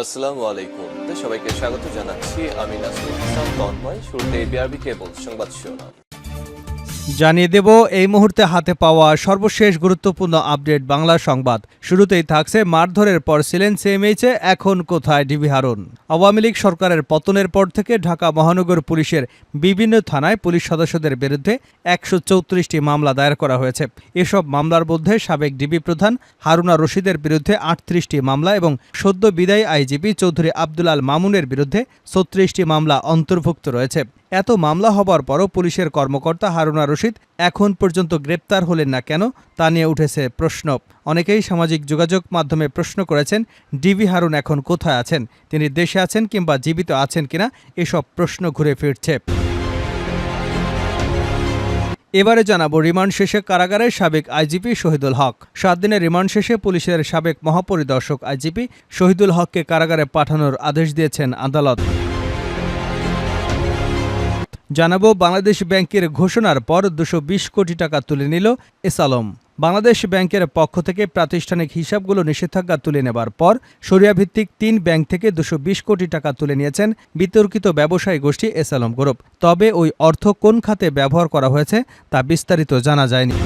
আসসালামু আলাইকুম। সবাইকে স্বাগত জানাচ্ছি। আমি নাসরুল ইসলাম তন্ময়। শুরুতে বিআরবি কেবল সংবাদ শিরোনাম জানিয়ে দেব এই মুহূর্তে হাতে পাওয়া সর্বশেষ গুরুত্বপূর্ণ আপডেট বাংলা সংবাদ। শুরুতেই থাকছে মারধরের পর ছিলেন সিএমএইচে, এখন কোথায় ডিবি হারুন। আওয়ামী লীগ সরকারের পতনের পর থেকে ঢাকা মহানগর পুলিশের বিভিন্ন থানায় পুলিশ সদস্যদের বিরুদ্ধে ১৩৪টি মামলা দায়ের করা হয়েছে। এসব মামলার মধ্যে সাবেক ডিবি প্রধান হারুনা রশিদের বিরুদ্ধে ৩৮টি মামলা এবং সদ্য বিদায়ী আইজিপি চৌধুরী আব্দুল আল মামুনের বিরুদ্ধে ৩৬টি মামলা অন্তর্ভুক্ত রয়েছে। এত মামলা হবার পরও পুলিশের কর্মকর্তা হারুনা রশিদ এখন পর্যন্ত গ্রেপ্তার হলেন না কেন, তা নিয়ে উঠেছে প্রশ্ন। অনেকেই সামাজিক যোগাযোগ মাধ্যমে প্রশ্ন করেছেন, ডিবি হারুন এখন কোথায় আছেন, তিনি দেশে আছেন কিংবা জীবিত আছেন কিনা, এসব প্রশ্ন ঘুরে ফিরছে। এবারে জানাবো রিমান্ড শেষে কারাগারে সাবেক আইজিপি শহীদুল হক। ৭ দিনের রিমান্ড শেষে পুলিশের সাবেক মহাপরিদর্শক আইজিপি শহীদুল হককে কারাগারে পাঠানোর আদেশ দিয়েছেন আদালত। জানাবো বাংলাদেশ ব্যাংকের ঘোষণার পর ২২০ কোটি টাকা তুলে নিল এসালম। বাংলাদেশ ব্যাংকের পক্ষ থেকে প্রাতিষ্ঠানিক হিসাবগুলো নিষেধাজ্ঞা তুলে নেবার পর শরিয়াভিত্তিক ৩ ব্যাংক থেকে ২২০ কোটি টাকা তুলে নিয়েছেন বিতর্কিত ব্যবসায়ী গোষ্ঠী এসালম গ্রুপ। তবে ওই অর্থ কোন খাতে ব্যবহার করা হয়েছে তা বিস্তারিত জানা যায়নি।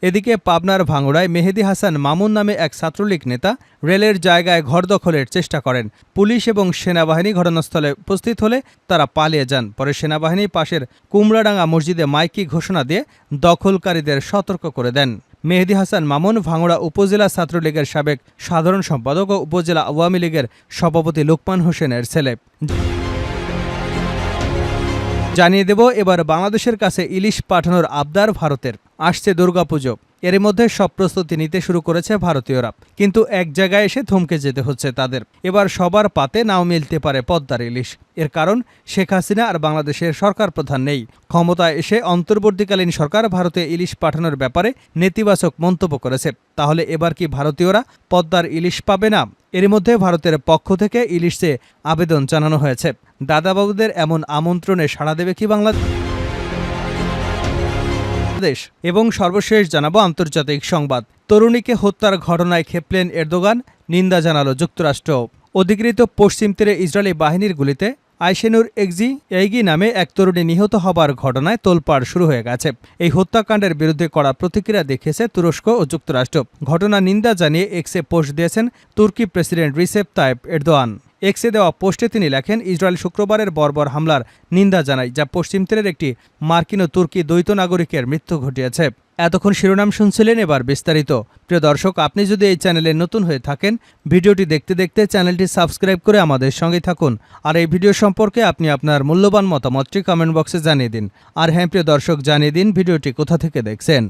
এদিকে পাবনার ভাঙড়ায় মেহেদী হাসান মামুন নামে এক ছাত্রলীগ নেতা রেলের জায়গায় ঘর দখলের চেষ্টা করেন। পুলিশ এবং সেনাবাহিনী ঘটনাস্থলে উপস্থিত হলে তারা পালিয়ে যান। পরে সেনাবাহিনী পাশের কুমড়াডাঙ্গা মসজিদে মাইকি ঘোষণা দিয়ে দখলকারীদের সতর্ক করে দেন। মেহেদী হাসান মামুন ভাঙড়া উপজেলা ছাত্রলীগের সাবেক সাধারণ সম্পাদক ও উপজেলা আওয়ামী লীগের সভাপতি লোকমান হোসেনের ছেলে। জানিয়ে দেব এবার বাংলাদেশের কাছে ইলিশ পাঠানোর আবদার ভারতের। আসছে দুর্গাপুজো, এর মধ্যে সব প্রস্তুতি নিতে শুরু করেছে ভারতীয়রা, কিন্তু এক জায়গায় এসে থমকে যেতে হচ্ছে তাদের। এবার সবার পাতে নাও মিলতে পারে পদ্মার ইলিশ। এর কারণ শেখ হাসিনা আর বাংলাদেশের সরকার প্রধান নেই। ক্ষমতায় এসে অন্তর্বর্তীকালীন সরকার ভারতে ইলিশ পাঠানোর ব্যাপারে নেতিবাচক মন্তব্য করেছে। তাহলে এবার কি ভারতীয়রা পদ্মার ইলিশ পাবে না? এর মধ্যে ভারতের পক্ষ থেকে ইলিশ চেয়ে আবেদন জানানো হয়েছে। দাদাবাবুদের এমন আমন্ত্রণে সাড়া দেবে কি বাংলাদেশ? এবং সর্বশেষ জানাবো আন্তর্জাতিক সংবাদ। তরুণীকে হত্যার ঘটনায় ক্ষেপলেন এরদোগান, নিন্দা জানালো যুক্তরাষ্ট্র। অধিকৃত পশ্চিম তীরে ইসরায়েলি বাহিনীর গুলিতে আইশেনুর এইগি নামে এক তরুণী নিহত হবার ঘটনায় তোলপাড় শুরু হয়ে গেছে। এই হত্যাকাণ্ডের বিরুদ্ধে কড়া প্রতিক্রিয়া দেখিয়েছে তুরস্ক ও যুক্তরাষ্ট্র। ঘটনা নিন্দা জানিয়ে এক্সে পোস্ট দিয়েছেন তুর্কি প্রেসিডেন্ট রিসেপ তাইপ এরদোয়ান। এক্সে দেওয়া পোস্টে তিনি লেখেন, ইসরায়েল শুক্রবারের বর্বর হামলার নিন্দা জানায়, যা পশ্চিম তীরের একটি মার্কিন ও তুর্কি দ্বৈত নাগরিকের মৃত্যু ঘটিয়েছে। এতক্ষণ শিরোনাম শুনছিলেন, এবার বিস্তারিত। প্রিয় দর্শক, আপনি যদি এই চ্যানেলে নতুন হয়ে থাকেন, ভিডিওটি দেখতে দেখতে চ্যানেলটি সাবস্ক্রাইব করে আমাদের সঙ্গে থাকুন। আর এই ভিডিও সম্পর্কে আপনি আপনার মূল্যবান মতামতটি কমেন্ট বক্সে জানিয়ে দিন। আর হ্যাঁ প্রিয় দর্শক, জানিয়ে দিন ভিডিওটি কোথা থেকে দেখছেন।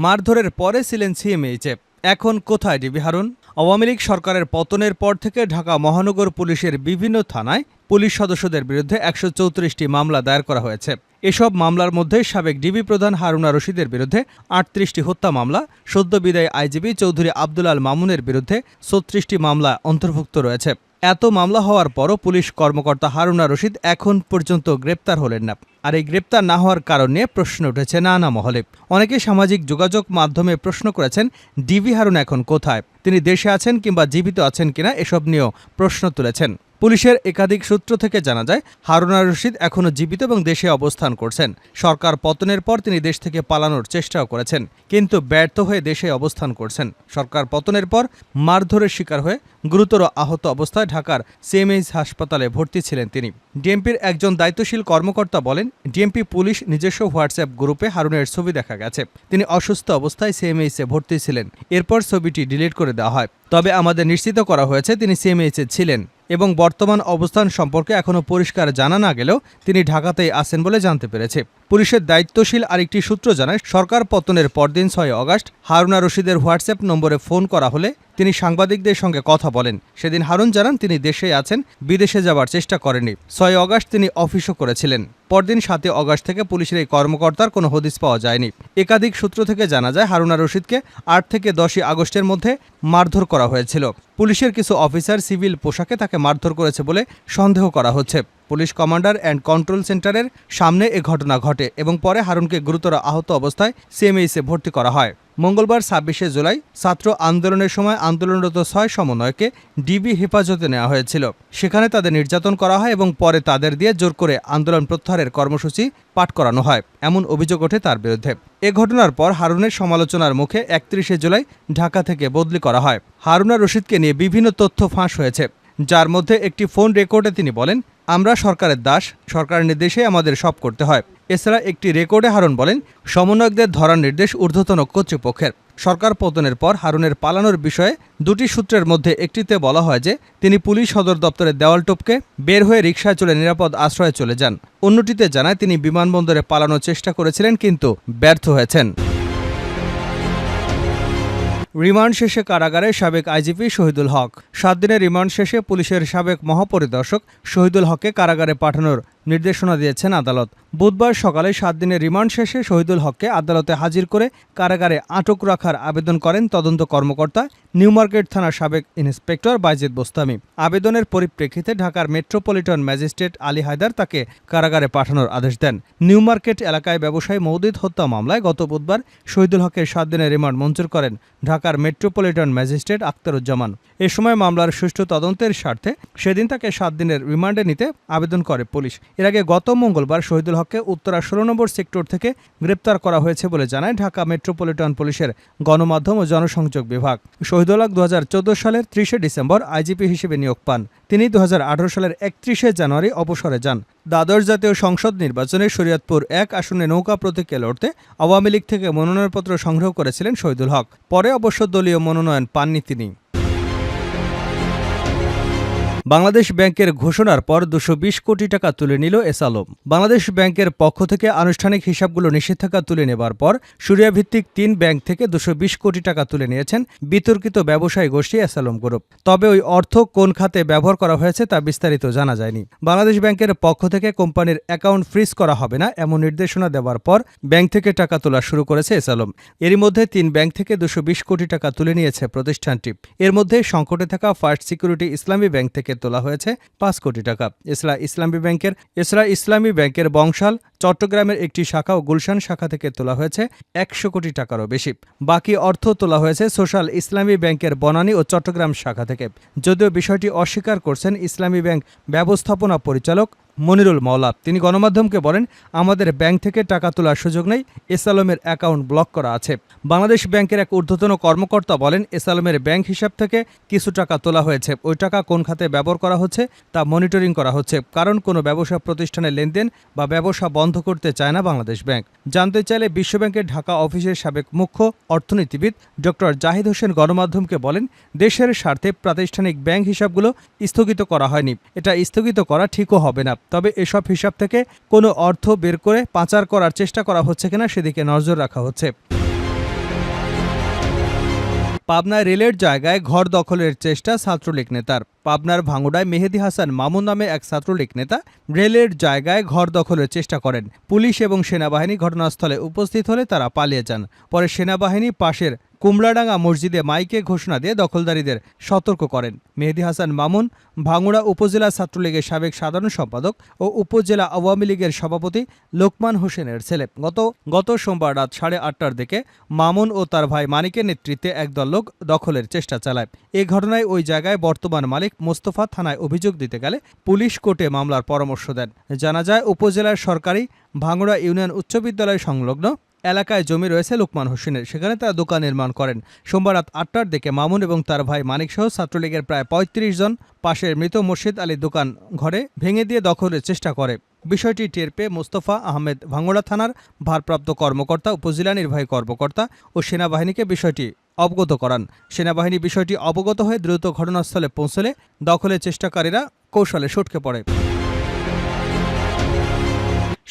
মারধরের পরে ছিলেন সিএমএইচে, এখন কোথায় ডিবি হারুন? আওয়ামী লীগ সরকারের পতনের পর থেকে ঢাকা মহানগর পুলিশের বিভিন্ন থানায় পুলিশ সদস্যদের বিরুদ্ধে ১৩৪টি মামলা দায়ের করা হয়েছে। এসব মামলার মধ্যে সাবেক ডিবি প্রধান হারুনা রশিদের বিরুদ্ধে ৩৮টি হত্যা মামলা, সদ্য বিদায়ী আইজিপি চৌধুরী আব্দুল আল মামুনের বিরুদ্ধে ৩৬টি মামলা অন্তর্ভুক্ত রয়েছে। এত মামলা হওয়ার পরও পুলিশ কর্মকর্তা হারুনা রশিদ এখন পর্যন্ত গ্রেপ্তার হলেন না। আর এই গ্রেপ্তার না হওয়ার কারণ নিয়ে প্রশ্ন উঠেছে নানা মহলে। অনেকে সামাজিক যোগাযোগ মাধ্যমে প্রশ্ন করেছেন, ডিবি হারুন এখন কোথায়, তিনি দেশে আছেন কিংবা জীবিত আছেন কিনা, এসব নিয়েও প্রশ্ন তুলেছেন। পুলিশের একাধিক সূত্র থেকে জানা যায়, হারুনা রশিদ এখনও জীবিত এবং দেশে অবস্থান করছেন। সরকার পতনের পর তিনি দেশ থেকে পালানোর চেষ্টাও করেছেন, কিন্তু ব্যর্থ হয়ে দেশে অবস্থান করছেন। সরকার পতনের পর মারধরের শিকার হয়ে গুরুতর আহত অবস্থায় ঢাকার সিএমএইচ হাসপাতালে ভর্তি ছিলেন তিনি। ডিএমপির একজন দায়িত্বশীল কর্মকর্তা বলেন, ডিএমপি পুলিশ নিজস্ব হোয়াটসঅ্যাপ গ্রুপে হারুনের ছবি দেখা গেছে। তিনি অসুস্থ অবস্থায় সিএমএইচে ভর্তি ছিলেন। এরপর ছবিটি ডিলিট করে দেওয়া হয়। তবে আমাদের নিশ্চিত করা হয়েছে তিনি সিএমএইচে ছিলেন এবং বর্তমান অবস্থান সম্পর্কে এখনও পরিষ্কার জানা না গেলেও তিনি ঢাকাতেই আছেন বলে জানতে পেরেছে। পুলিশের দায়িত্বশীল আরেকটি সূত্র জানায়, সরকার পতনের পরদিন ৬ আগস্ট হারুনা রশিদের হোয়াটসঅ্যাপ নম্বরে ফোন করা হলে তিনি সাংবাদিকদের সঙ্গে কথা বলেন। সেদিন হারুন জানান তিনি দেশে আছেন, বিদেশে যাবার চেষ্টা করেননি। ৬ আগস্ট তিনি অফিসও করেছিলেন। পরদিন ৭ আগস্ট থেকে পুলিশের এই কর্মকর্তার কোনো হদিস পাওয়া যায়নি। একাধিক সূত্র থেকে জানা যায়, হারুনা রশিদকে ৮ থেকে ১০ আগস্টের মধ্যে মারধর করা হয়েছিল। পুলিশের কিছু অফিসার সিভিল পোশাকে তাকে মারধর করেছে বলে সন্দেহ করা হচ্ছে। পুলিশ কমান্ডার অ্যান্ড কন্ট্রোল সেন্টারের সামনে এ ঘটনা ঘটে এবং পরে হারুনকে গুরুতর আহত অবস্থায় সিএমএইচে ভর্তি করা হয়। মঙ্গলবার ২৬শে জুলাই ছাত্র আন্দোলনের সময় আন্দোলনরত ৬ সমন্বয়কে ডিবি হেফাজতে নেওয়া হয়েছিল। সেখানে তাদের নির্যাতন করা হয় এবং পরে তাদের দিয়ে জোর করে আন্দোলন প্রত্যাহারের কর্মসূচি পাঠ করানো হয়, এমন অভিযোগ ওঠে তার বিরুদ্ধে। এ ঘটনার পর হারুনের সমালোচনার মুখে ৩১শে জুলাই ঢাকা থেকে বদলি করা হয়। হারুন আর রশিদকে নিয়ে বিভিন্ন তথ্য ফাঁস হয়েছে, যার মধ্যে একটি ফোন রেকর্ডে তিনি বলেন, আমরা সরকারের দাস, সরকারের নির্দেশে আমাদের সব করতে হয়। এছাড়া একটি রেকর্ডে হারুন বলেন, সমন্বয়কদের ধরার নির্দেশ ঊর্ধ্বতন কর্তৃপক্ষের। সরকার পতনের পর হারুনের পালানোর বিষয়ে দুটি সূত্রের মধ্যে একটিতে বলা হয় যে তিনি পুলিশ সদর দপ্তরের দেওয়াল টপকে বের হয়ে রিকশায় চলে নিরাপদ আশ্রয়ে চলে যান। অন্যটিতে জানায় তিনি বিমানবন্দরে পালানোর চেষ্টা করেছিলেন কিন্তু ব্যর্থ হয়েছেন। রিমান্ড শেষে কারাগারে সাবেক আইজিপি শহীদুল হক। ৭ দিনের রিমান্ড শেষে পুলিশের সাবেক মহাপরিদর্শক শহীদুল হককে কারাগারে পাঠানোর নির্দেশনা দিয়েছেন আদালত। বুধবার সকালে ৭ দিনের রিমান্ড শেষে শহীদুল হককে আদালতে হাজির করে কারাগারে আটক রাখার আবেদন করেন তদন্ত কর্মকর্তা নিউ মার্কেট থানার সাবেক ইন্সপেক্টর বাইজিদ বোস্তামি। আবেদনের পরিপ্রেক্ষিতে ঢাকার মেট্রোপলিটন ম্যাজিস্ট্রেট আলী হায়দার তাকে কারাগারে পাঠানোর আদেশ দেন। নিউ মার্কেট এলাকায় ব্যবসায়ী মওদুদ হত্যা মামলায় গত বুধবার শহীদুল হকের ৭ দিনের রিমান্ড মঞ্জুর করেন ঢাকার মেট্রোপলিটন ম্যাজিস্ট্রেট আখতারুজ্জামান। এ সময় মামলার সুষ্ঠু তদন্তের স্বার্থে সেদিন তাকে ৭ দিনের রিমান্ডে নিতে আবেদন করে পুলিশ। এর আগে গত মঙ্গলবার শহীদুল হককে উত্তরা ১৬ নম্বর সেক্টর থেকে গ্রেপ্তার করা হয়েছে বলে জানায় ঢাকা মেট্রোপলিটন পুলিশের গণমাধ্যম ও জনসংযোগ বিভাগ। শহীদুল হক ২০১৪ সালের ৩০শে ডিসেম্বর আইজিপি হিসেবে নিয়োগ পান। তিনি ২০১৮ সালের ৩১শে জানুয়ারি অবসরে যান। দ্বাদশ জাতীয় সংসদ নির্বাচনে শরীয়তপুর ১ আসনে নৌকা প্রতীকে লড়তে আওয়ামী লীগ থেকে মনোনয়নপত্র সংগ্রহ করেছিলেন শহীদুল হক। পরে অবশ্য দলীয় মনোনয়ন পাননি তিনি। বাংলাদেশ ব্যাংকের ঘোষণার পর ২২০ কোটি টাকা তুলে নিল এসআলম। বাংলাদেশ ব্যাংকের পক্ষ থেকে আনুষ্ঠানিক হিসাবগুলো নিষেধাজ্ঞা তুলে নেবার পর শুরিয়া ভিত্তিক ৩ ব্যাংক থেকে ২২০ কোটি টাকা তুলে নিয়েছেন বিতর্কিত ব্যবসায়ী গোষ্ঠী এসআলম গ্রুপ। তবে ওই অর্থ কোন খাতে ব্যবহার করা হয়েছে তা বিস্তারিত জানা যায়নি। বাংলাদেশ ব্যাংকের পক্ষ থেকে কোম্পানির অ্যাকাউন্ট ফ্রিজ করা হবে না এমন নির্দেশনা দেওয়ার পর ব্যাংক থেকে টাকা তোলা শুরু করেছে এসআলম। এরই মধ্যে 3 ব্যাংক থেকে ২২০ কোটি টাকা তুলে নিয়েছে প্রতিষ্ঠানটি। এর মধ্যে সংকটে থাকা ফার্স্ট সিকিউরিটি ইসলামী ব্যাংক থেকে তোলা হয়েছে ৫ কোটি টাকা। এছাড়া ইসলামী ব্যাংকের বংশাল, চট্টগ্রামের একটি শাখা ও গুলশান শাখা থেকে তোলা হয়েছে ১০০ কোটি টাকারও বেশি। বাকি অর্থ তোলা হয়েছে সোশ্যাল ইসলামী ব্যাংকের বনানী ও চট্টগ্রাম শাখা থেকে। যদিও বিষয়টি অস্বীকার করছেন ইসলামী ব্যাংক ব্যবস্থাপনা পরিচালক মনিরুল মাওলা। তিনি গণমাধ্যমকে বলেন, আমাদের ব্যাংক থেকে টাকা তোলার সুযোগ নেই, এসআলমের অ্যাকাউন্ট ব্লক করা আছে। বাংলাদেশ ব্যাংকের এক ঊর্ধ্বতন কর্মকর্তা বলেন, এসআলমের ব্যাংক হিসাব থেকে কিছু টাকা তোলা হয়েছে। ওই টাকা কোন খাতে ব্যবহার করা হচ্ছে তা মনিটরিং করা হচ্ছে, কারণ কোনো ব্যবসা প্রতিষ্ঠানের লেনদেন বা ব্যবসা বন্ধ করতে চায় না বাংলাদেশ ব্যাংক। জানতে চাইলে বিশ্বব্যাংকের ঢাকা অফিসের সাবেক মুখ্য অর্থনীতিবিদ ডক্টর জাহিদ হোসেন গণমাধ্যমকে বলেন, দেশের স্বার্থে প্রাতিষ্ঠানিক ব্যাংক হিসাবগুলো স্থগিত করা হয়নি। এটা স্থগিত করা ঠিকও হবে না। তবে এসব হিসাব থেকে কোনো অর্থ বের করে পাচার করার চেষ্টা করা হচ্ছে কিনা সেদিকে নজর রাখা হচ্ছে। পাবনায় রেলের জায়গায় ঘর দখলের চেষ্টা ছাত্রলীগ নেতার। পাবনার ভাঙ্গুড়ায় মেহেদী হাসান মামুন নামে এক ছাত্রলীগ নেতা রেলের জায়গায় ঘর দখলের চেষ্টা করেন। পুলিশ এবং সেনাবাহিনী ঘটনাস্থলে উপস্থিত হলে তারা পালিয়ে যান। পরে সেনাবাহিনী পাশের কুমড়াডাঙ্গা মসজিদে মাইকে ঘোষণা দিয়ে দখলদারীদের সতর্ক করেন। মেহেদী হাসান মামুন ভাঙ্গুড়া উপজেলা ছাত্রলীগের সাবেক সাধারণ সম্পাদক ও উপজেলা আওয়ামী লীগের সভাপতি লোকমান হোসেনের ছেলে। গত সোমবার রাত 8:30টার দিকে মামুন ও তার ভাই মানিকের নেতৃত্বে একদল লোক দখলের চেষ্টা চালায়। এ ঘটনায় ওই জায়গায় বর্তমান মালিক মোস্তফা থানায় অভিযোগ দিতে গেলে পুলিশ কোর্টে মামলার পরামর্শ দেন। জানা যায়, উপজেলার সরকারি ভাঙ্গুড়া ইউনিয়ন উচ্চ বিদ্যালয় সংলগ্ন এলাকায় জমি রয়েছে লোকমান হোসেনের, সেখানে তারা দোকান নির্মাণ করেন। সোমবার রাত 8টার দিকে মামুন এবং তার ভাই মানিক সহ ছাত্রলীগের প্রায় ৩৫ জন পাশের মৃত মুর্শিদ আলী দোকান ঘরে ভেঙে দিয়ে দখলের চেষ্টা করে। বিষয়টি টের পেয়ে মোস্তফা আহমেদ ভাঙ্গুড়া থানার ভারপ্রাপ্ত কর্মকর্তা, উপজেলা নির্বাহী কর্মকর্তা ও সেনাবাহিনীকে বিষয়টি অবগত করান। সেনাবাহিনী বিষয়টি অবগত হয়ে দ্রুত ঘটনাস্থলে পৌঁছলে দখলের চেষ্টাকারীরা কৌশলে সটকে পড়ে।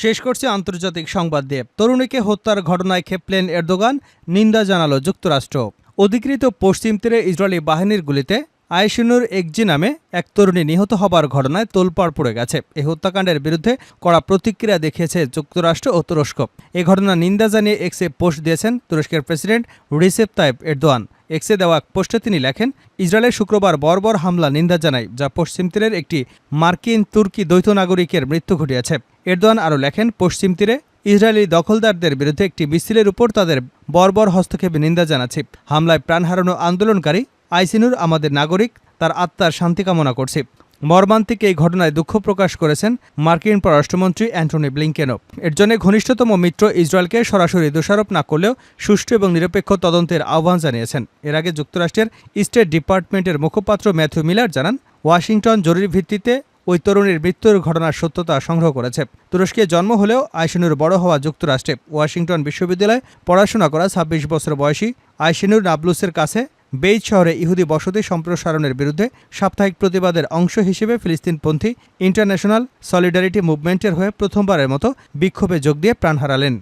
শেষ করছে আন্তর্জাতিক সংবাদ দিয়ে। তরুণীকে হত্যার ঘটনায় ক্ষেপলেন এরদোগান, নিন্দা জানালো যুক্তরাষ্ট্র। অধিকৃত পশ্চিম তীরে ইসরায়েলি বাহিনীর গুলিতে আইশিনুর একজি নামে এক তরুণী নিহত হবার ঘটনায় তোলপাড় পড়ে গেছে। এই হত্যাকাণ্ডের বিরুদ্ধে কড়া প্রতিক্রিয়া দেখিয়েছে যুক্তরাষ্ট্র ও তুরস্ক। এ ঘটনার নিন্দা জানিয়ে এক্সে পোস্ট দিয়েছেন তুরস্কের প্রেসিডেন্ট রিসেপ তাইপ এরদোয়ান। এক্সে দেওয়া পোস্টে তিনি লেখেন, ইসরায়েলের শুক্রবার বর্বর হামলা নিন্দা জানায়, যা পশ্চিম তীরের একটি মার্কিন তুর্কি দ্বৈত নাগরিকের মৃত্যু ঘটিয়েছে। এরদোয়ান আরও লেখেন, পশ্চিম তীরে ইসরায়েলি দখলদারদের বিরুদ্ধে একটি মিছিলের উপর তাদের বর্বর হস্তক্ষেপে নিন্দা জানাচ্ছি। হামলায় প্রাণ হারানো আন্দোলনকারী আইসিনুর আমাদের নাগরিক, তার আত্মার শান্তি কামনা করছি। মর্মান্তিক এই ঘটনায় দুঃখ প্রকাশ করেছেন মার্কিন পররাষ্ট্রমন্ত্রী অ্যান্টনি ব্লিংকেনও। এর জন্য ঘনিষ্ঠতম মিত্র ইসরায়েলকে সরাসরি দোষারোপ না করলেও সুষ্ঠু এবং নিরপেক্ষ তদন্তের আহ্বান জানিয়েছেন। এর আগে যুক্তরাষ্ট্রের স্টেট ডিপার্টমেন্টের মুখপাত্র ম্যাথিউ মিলার জানান, ওয়াশিংটন জরুরি ভিত্তিতে ওই তরুণীর মৃত্যুর ঘটনার সত্যতা সংগ্রহ করেছে। তুরস্কে জন্ম হলেও আইশিনুর বড় হওয়া যুক্তরাষ্ট্রে। ওয়াশিংটন বিশ্ববিদ্যালয়ে পড়াশোনা করা ২৬ বছর বয়সী আইশিনুর নাবলুসের কাছে বেইত শহরে ইহুদি বসতি সম্প্রসারণের বিরুদ্ধে সাপ্তাহিক প্রতিবাদের অংশ হিসেবে ফিলিস্তিনপন্থী ইন্টারন্যাশনাল সলিডারিটি মুভমেন্টের হয়ে প্রথমবারের মতো বিক্ষোভে যোগ দিয়ে প্রাণ হারালেন।